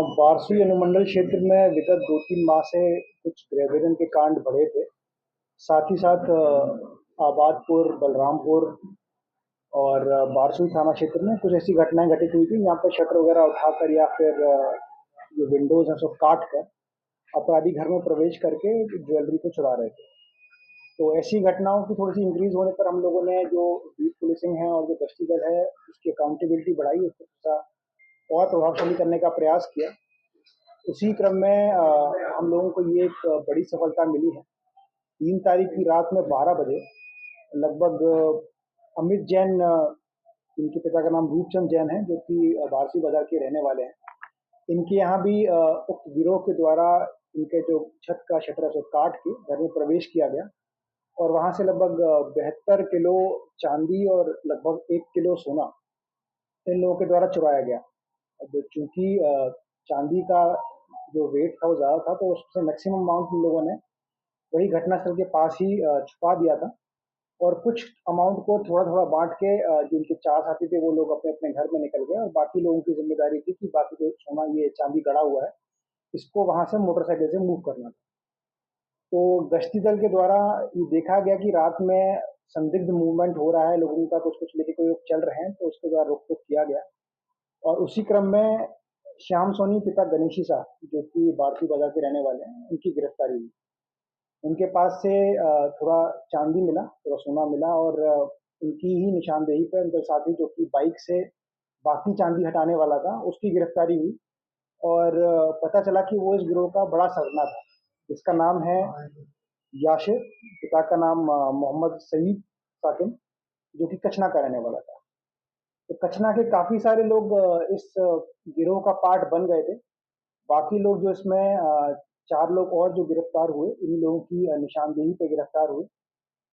वारसी अनुमंडल क्षेत्र में विगत 2-3 माह से कुछ गृहविघन के कांड बढ़े थे। साथ ही साथ आबादपुर, बलरामपुर और बारसूर थाना क्षेत्र में कुछ ऐसी घटनाएं घटित हुई थी, यहाँ पर शटर वगैरह उठाकर या फिर जो विंडोज हैं सब काट कर अपराधी घर में प्रवेश करके ज्वेलरी को चुरा रहे थे। तो ऐसी घटनाओं की थोड़ी सी इंक्रीज होने पर हम लोगों ने जो बीट पुलिसिंग है और जो गश्ती दल है उसकी अकाउंटेबिलिटी बढ़ाई, उसको थोड़ा और प्रभावशाली करने का प्रयास किया। उसी क्रम में हम लोगों को ये एक बड़ी सफलता मिली है। 3 तारीख की रात में 12 बजे लगभग अमित जैन, इनके पिता का नाम रूपचंद जैन है, जो कि वारसी बाजार के रहने वाले हैं। इनके यहाँ भी उक्त गिरोह के द्वारा इनके जो छत का शटर है उसको काट के घर में प्रवेश किया गया और वहां से लगभग 72 किलो चांदी और लगभग 1 किलो सोना इन लोगों के द्वारा चुराया गया। अब चूंकि चांदी का जो वेट था वो ज़्यादा था, तो उससे मैक्सिमम अमाउंट इन लोगों ने वही घटनास्थल के पास ही छुपा दिया था और कुछ अमाउंट को थोड़ा थोड़ा बांट के जो उनके 4 साथी थे वो लोग अपने अपने घर में निकल गए और बाकी लोगों की जिम्मेदारी थी कि बाकी जो सोना ये चांदी गड़ा हुआ है इसको वहां से मोटरसाइकिल से मूव करना था। तो गश्ती दल के द्वारा ये देखा गया कि रात में संदिग्ध मूवमेंट हो रहा है, लोगों का कुछ कुछ लेके कोई लोग चल रहे हैं, तो उसके द्वारा रोक टोक किया गया और उसी क्रम में श्याम सोनी पिता गणेशी शाह, जो कि बारसी बाजार के रहने वाले हैं, उनकी गिरफ्तारी हुई। उनके पास से थोड़ा चांदी मिला, थोड़ा सोना मिला और उनकी ही निशानदेही पर उनके साथी जो कि बाइक से बाकी चांदी हटाने वाला था उसकी गिरफ्तारी हुई और पता चला कि वो इस गिरोह का बड़ा सरगना था। इसका नाम है याशिर, पिता का नाम मोहम्मद सईद साकिन, जो कि कचना का रहने वाला था। तो कचना के काफी सारे लोग इस गिरोह का पार्ट बन गए थे। बाकी लोग जो इसमें 4 लोग और जो गिरफ्तार हुए, इन लोगों की निशानदेही पे गिरफ्तार हुए।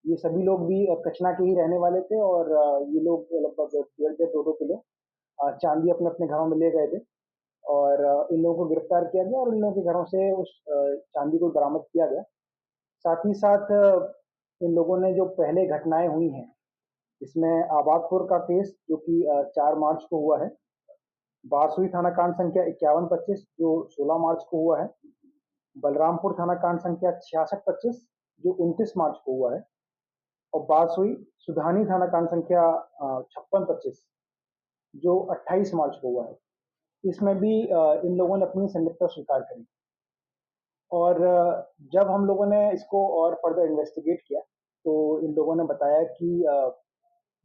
ये सभी लोग भी कचना के ही रहने वाले थे और ये लोग लगभग 1.5-2 किलो चांदी अपने अपने घरों में ले गए थे और इन लोगों को गिरफ्तार किया गया और इन लोगों के घरों से उस चांदी को बरामद किया गया। साथ ही साथ इन लोगों ने जो पहले घटनाएं हुई हैं, इसमें आबादपुर का केस जो कि 4 मार्च को हुआ है, बारसूई थाना कांड संख्या 5125 जो 16 मार्च को हुआ है, बलरामपुर थाना कांड संख्या 6625 जो 29 मार्च को हुआ है और बारसूई सुधानी थाना कांड संख्या 5625 जो 28 मार्च को हुआ है। इसमें भी इन लोगों ने अपनी संलिप्तता स्वीकार करी और जब हम लोगों ने इसको और फर्दर इन्वेस्टिगेट किया तो इन लोगों ने बताया कि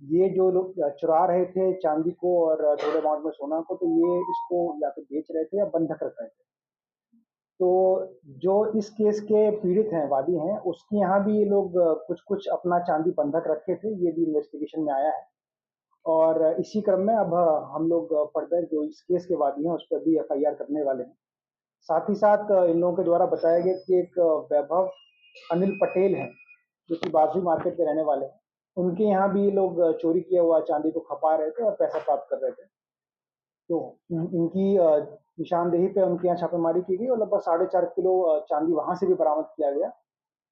ये जो लोग चुरा रहे थे चांदी को और थोड़े अमाउंट में सोना को, तो ये इसको या तो बेच रहे थे या बंधक रख रहे थे। तो जो इस केस के पीड़ित हैं, वादी हैं, उसके यहाँ भी ये लोग कुछ कुछ अपना चांदी बंधक रखे थे, ये भी इन्वेस्टिगेशन में आया है और इसी क्रम में अब हम लोग फर्दर जो इस केस के वादी हैं उस पर भी एफआईआर करने वाले हैं। साथ ही साथ इन लोगों के द्वारा बताया गया कि एक वैभव अनिल पटेल हैं, जो कि बाजू मार्केट के रहने वाले हैं। उनके यहाँ भी ये लोग चोरी किया हुआ चांदी को खपा रहे थे और पैसा प्राप्त कर रहे थे। तो इनकी निशानदेही पे उनके यहाँ छापेमारी की गई और लगभग 4.5 किलो चांदी वहां से भी बरामद किया गया,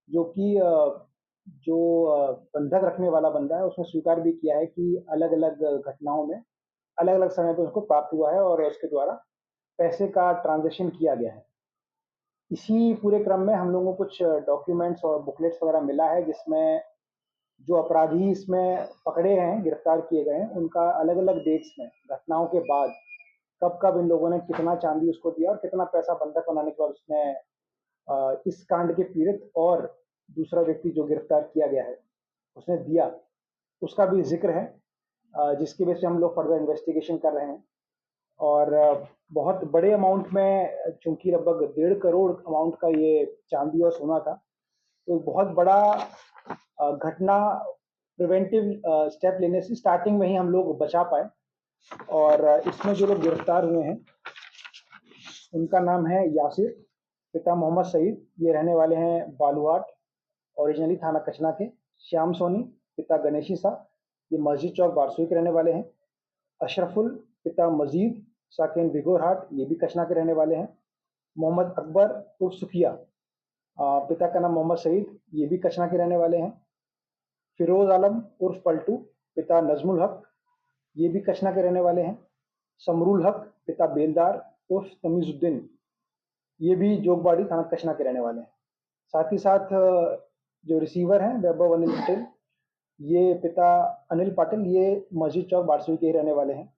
जो कि जो बंधक रखने वाला बंदा है उसने स्वीकार भी किया है कि अलग अलग घटनाओं में अलग अलग समय पर उसको प्राप्त हुआ है और उसके द्वारा पैसे का ट्रांजेक्शन किया गया है। इसी पूरे क्रम में हम लोगों को कुछ डॉक्यूमेंट्स और बुकलेट्स वगैरह मिला है, जिसमें जो अपराधी इसमें पकड़े हैं, गिरफ्तार किए गए हैं, उनका अलग अलग डेट्स में घटनाओं के बाद कब कब इन लोगों ने कितना चांदी उसको दिया और कितना पैसा बंधक बनाने के बाद उसने इस कांड के पीड़ित और दूसरा व्यक्ति जो गिरफ्तार किया गया है उसने दिया, उसका भी जिक्र है, जिसकी वजह से हम लोग फर्दर इन्वेस्टिगेशन कर रहे हैं और बहुत बड़े अमाउंट में, चूंकि लगभग 1.5 करोड़ अमाउंट का ये चांदी और सोना था, तो बहुत बड़ा घटना प्रिवेंटिव स्टेप लेने से स्टार्टिंग में ही हम लोग बचा पाए और इसमें जो लोग गिरफ्तार हुए हैं उनका नाम है यासिर, पिता मोहम्मद सईद, ये रहने वाले हैं बालूहाट, ओरिजिनली थाना कचना के। श्याम सोनी, पिता गणेशी शाह, ये मस्जिद चौक बारसोई के रहने वाले हैं। अशरफुल, पिता मजीद साकिन बिगोरहाट, ये भी कचना के रहने वाले हैं। मोहम्मद अकबर उर्फ सुखिया, पिता का नाम मोहम्मद सईद, ये भी कचना के रहने वाले हैं। फिरोज आलम उर्फ पलटू, पिता नजमुल हक, ये भी कचना के रहने वाले हैं। समरूल हक, पिता बेलदार, उर्फ तमीजुद्दीन, ये भी जोगबाड़ी थाना कचना के रहने वाले हैं। साथ ही साथ जो रिसीवर हैं वैभव अनिल पटेल, ये पिता अनिल पाटिल, ये मस्जिद चौक बारसूई के ही रहने वाले हैं।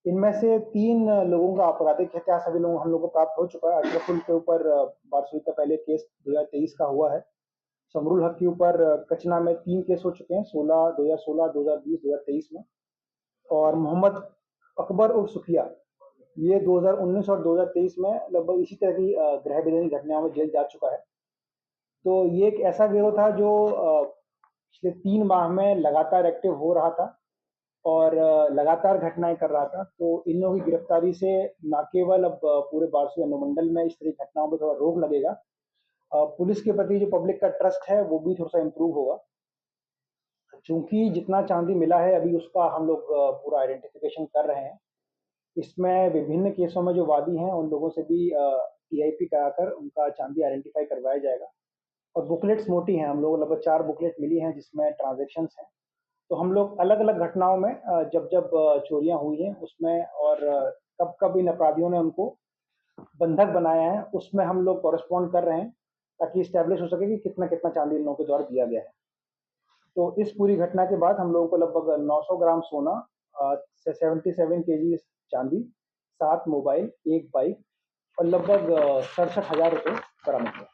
इनमें से 3 लोगों का आपराधिक इतिहास अभी हम लोग को प्राप्त हो चुका है। अशरफुल के ऊपर बारसूई का पहले केस 2023 का हुआ है। समरुल हक के ऊपर कचना में 3 केस हो चुके हैं, 2016, 2020, 2023 में। और मोहम्मद अकबर उर्फ सुखिया, ये 2019 और 2023 में लगभग इसी तरह की गृह विरोधी घटनाओं में जेल जा चुका है। तो ये एक ऐसा गिरोह था जो पिछले 3 माह में लगातार एक्टिव हो रहा था और लगातार घटनाएं कर रहा था। तो इन लोगों की गिरफ्तारी से न केवल अब पूरे बारसूई अनुमंडल में इस तरह की घटनाओं पर थोड़ा रोक लगेगा, पुलिस के प्रति जो पब्लिक का ट्रस्ट है वो भी थोड़ा सा इम्प्रूव होगा। चूंकि जितना चांदी मिला है अभी उसका हम लोग पूरा आइडेंटिफिकेशन कर रहे हैं। इसमें विभिन्न केसों में जो वादी हैं उन लोगों से भी टीआईपी कराकर उनका चांदी आइडेंटिफाई करवाया जाएगा। और बुकलेट्स मोटी हैं, हम लोग लगभग 4 बुकलेट मिली हैं जिसमें ट्रांजैक्शंस हैं। तो हम लोग अलग-अलग घटनाओं में जब चोरियां हुई हैं उसमें और कब-कब इन अपराधियों ने उनको बंधक बनाया है, उसमें हम लोग कॉरेस्पॉन्ड कर रहे हैं ताकि एस्टैब्लिश हो सके कि कितना-कितना चांदी इन लोगों के द्वारा दिया गया है। तो इस पूरी घटना के बाद हम लोगों को लगभग 900 ग्राम सोना, 77 केजी चांदी, 7 मोबाइल, 1 बाइक और लगभग 67,000 रुपये बरामद हुआ।